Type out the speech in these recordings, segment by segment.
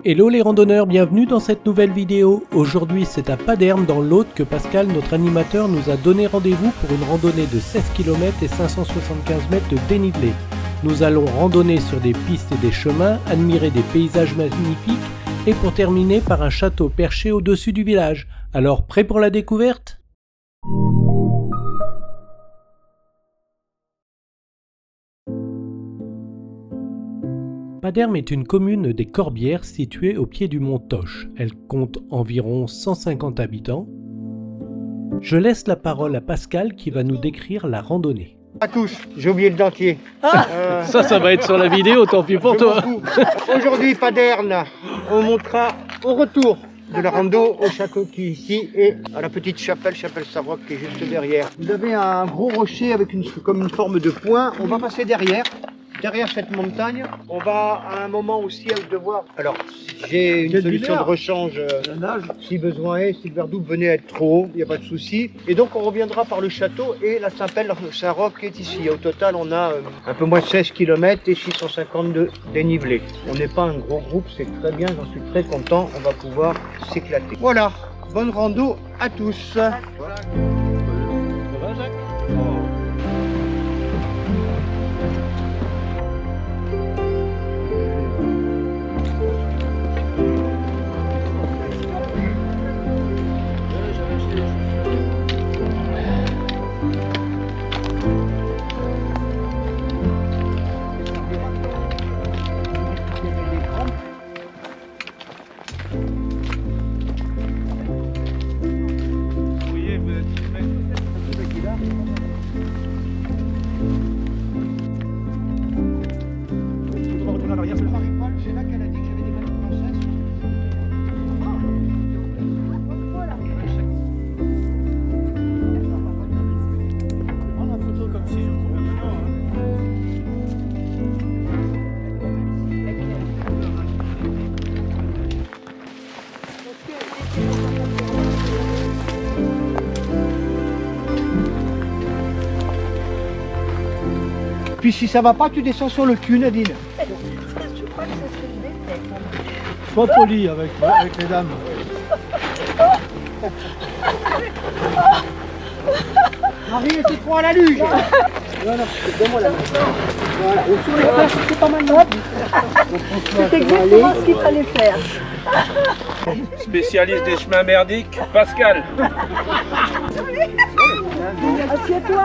Hello les randonneurs, bienvenue dans cette nouvelle vidéo. Aujourd'hui c'est à Paderme dans l'Aude que Pascal, notre animateur, nous a donné rendez-vous pour une randonnée de 16 km et 575 mètres de dénivelé. Nous allons randonner sur des pistes et des chemins, admirer des paysages magnifiques et pour terminer par un château perché au-dessus du village. Alors prêt pour la découverte ? Paderme est une commune des Corbières située au pied du mont Toche. Elle compte environ 150 habitants. Je laisse la parole à Pascal qui va nous décrire la randonnée. À tous, j'ai oublié le dentier. Ça va être sur la vidéo, tant pis pour toi. Aujourd'hui, Paderme, on montera au retour de la rando au château qui est ici et à la petite chapelle Savaroc qui est juste derrière. Vous avez un gros rocher avec comme une forme de poing. On va passer derrière cette montagne. On va à un moment aussi devoir... Alors, j'ai une solution de rechange si besoin est. Si le Verdouble venait à être trop haut, il n'y a pas de souci. Et donc, on reviendra par le château et la chapelle Savaroc qui est ici. Au total, on a un peu moins de 16 km et 650 de dénivelé. On n'est pas un gros groupe, c'est très bien, j'en suis très content. On va pouvoir s'éclater. Voilà, bonne rando à tous. Voilà. Ça va, Jacques ? C'est là qu'elle a dit que j'avais des belles princesses. Prends la photo comme si je trouvais maintenant. Puis si ça va pas, tu descends sur le cul, Nadine. Sois poli avec les dames. Marie était trop à la luge. Voilà, donne-moi la main. Voilà. Et sur les fesses, c'est pas mal. C'est exactement ce qu'il fallait faire. Spécialiste des chemins merdiques, Pascal. Assieds-toi.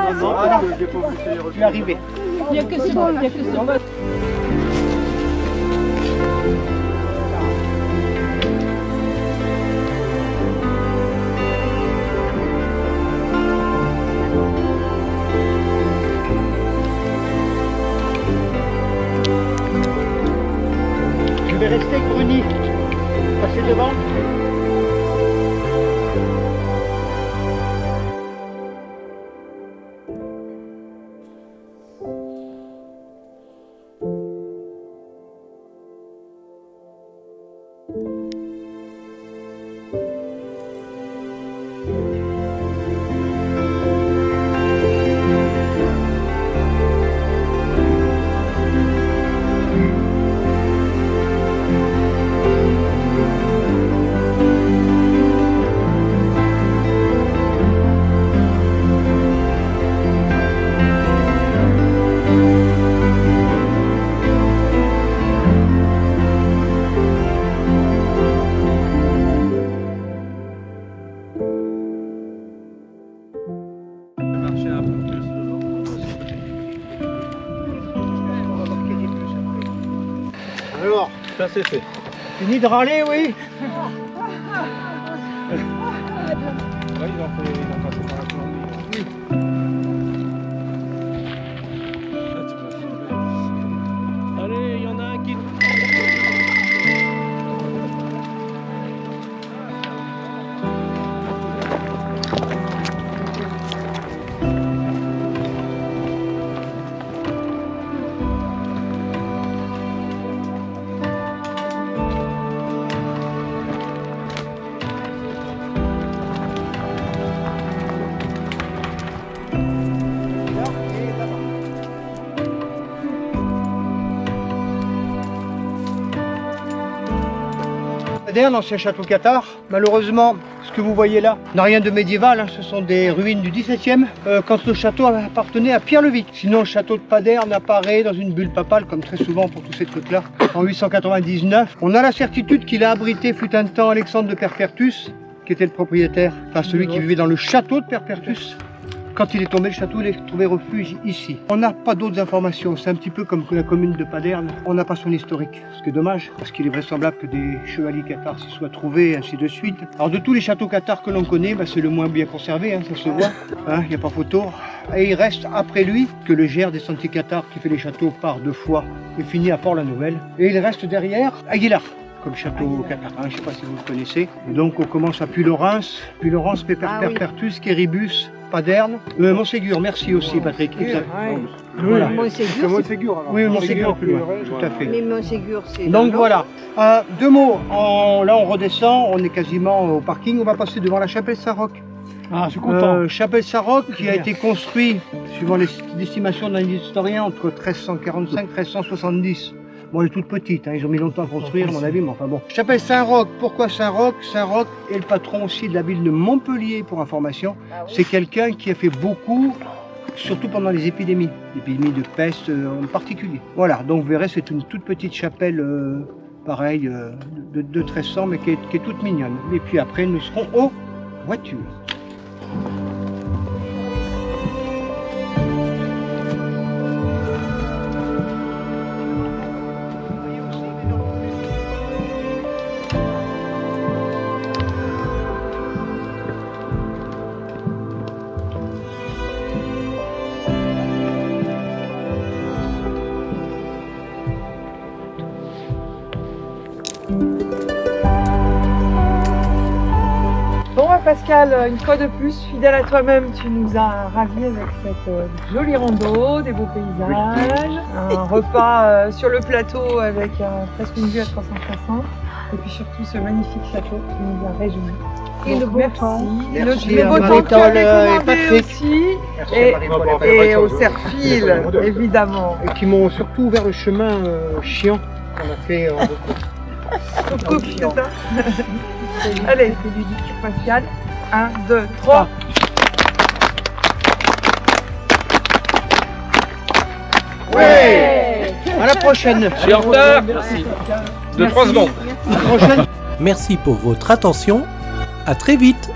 Je suis arrivé. Il n'y a que ça, il n'y a que ça. Je vais rester avec Bruni. Passer devant. Alors, Ça c'est fait. fini de râler, oui. Ouais, il en passer par la Colombie. Allez, il y en a un qui... Paderne, ancien château cathare. Malheureusement, ce que vous voyez là n'a rien de médiéval, hein. Ce sont des ruines du XVIIe, quand le château appartenait à Pierre le Vicq. Sinon, le château de Paderne apparaît dans une bulle papale, comme très souvent pour tous ces trucs-là, en 899. On a la certitude qu'il a abrité fut un temps Alexandre de Perpertus, qui était le propriétaire, enfin celui qui vivait dans le château de Perpertus. Quand il est tombé, le château, il a trouvé refuge ici. On n'a pas d'autres informations. C'est un petit peu comme la commune de Paderne. On n'a pas son historique. Ce qui est dommage, parce qu'il est vraisemblable que des chevaliers cathares s'y soient trouvés, et ainsi de suite. Alors, de tous les châteaux cathares que l'on connaît, bah, c'est le moins bien conservé, hein, ça se voit. Il n'y a pas photo. Et il reste après lui que le Gers des Sentiers cathares, qui fait les châteaux par 2 fois, et finit à Port-la-Nouvelle. Et il reste derrière Aguilar, comme château catharin, je ne sais pas si vous le connaissez. Et donc, on commence à Puylaurens, Perpertus, Quéribus, Paderne, Montségur, merci aussi Patrick. Voilà. Montségur. Oui, Montségur plus loin, tout à fait. Mais Montségur, c'est... Donc voilà, 2 mots, là on redescend, on est quasiment au parking, on va passer devant la chapelle Saint-Roch. Ah, je suis content. Chapelle Saint-Roch qui a été construite, suivant l'estimation d'un historien, entre 1345 et 1370. Bon, elle est toute petite, hein, ils ont mis longtemps à construire, à mon avis, mais enfin bon. Chapelle Saint-Roch, pourquoi Saint-Roch? Saint-Roch est le patron aussi de la ville de Montpellier, pour information. C'est quelqu'un qui a fait beaucoup, surtout pendant les épidémies de peste en particulier. Voilà, donc vous verrez, c'est une toute petite chapelle, pareil, de 1300, mais qui est toute mignonne. Et puis après, nous serons aux voitures. Bon Pascal, une fois de plus, fidèle à toi-même, tu nous as ravis avec cette jolie rando, des beaux paysages, un repas sur le plateau avec presque une vue à 360, et puis surtout ce magnifique château qui nous a réjouis. Et le beau temps. Merci le à beau temps que tu avais Marie-Paul commandé et Patrick. aussi, Merci à Marie-Paul et au Serfil, évidemment. Et qui m'ont surtout ouvert le chemin chiant qu'on a fait en recours. C'est ça. Allez, c'est ludique Pascal. 1, 2, 3. Ouais. À la prochaine. Je suis en retard. Merci. De 3 secondes. À la prochaine. Merci pour votre attention. À très vite.